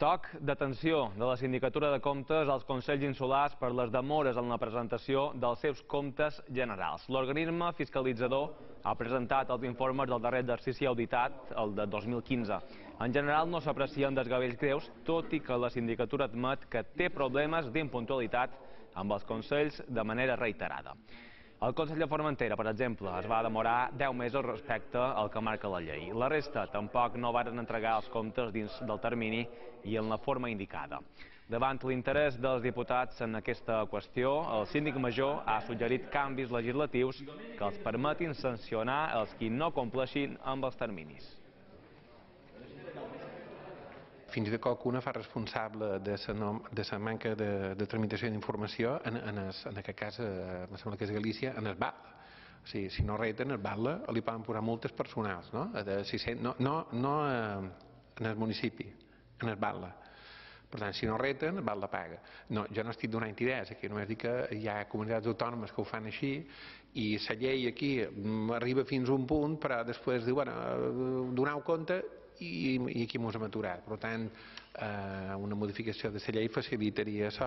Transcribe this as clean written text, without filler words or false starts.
Toc d'atenció de la Sindicatura de Comptes als Consells Insulars per les demores en la presentació dels seus comptes generals. L'organisme fiscalitzador ha presentat els informes del darrer exercici auditat, el de 2015. En general no s'aprecien desgavells greus, tot i que la Sindicatura admet que té problemes d'impuntualitat amb els Consells de manera reiterada. El Consell de Formentera, per exemple, es va demorar 10 mesos respecte al que marca la llei. La resta tampoc no varen entregar els comptes dins del termini i en la forma indicada. Davant l'interès dels diputats en aquesta qüestió, el síndic major ha suggerit canvis legislatius que els permetin sancionar els qui no compleixin amb els terminis. Fins i tot qualcuna fa responsable de la manca de tramitació d'informació, en aquest cas, em sembla que és Galícia, en el BAL. O sigui, si no reten el BAL, li poden posar multes personals, no en el municipi, en el BAL. Per tant, si no reten, el BAL la paga. No, jo no estic donant idees, aquí només dic que hi ha comunitats autònomes que ho fan així i la llei aquí arriba fins a un punt, però després diu, bueno, doneu compte, i aquí ens hem aturat. Per tant, una modificació de la llei facilitaria això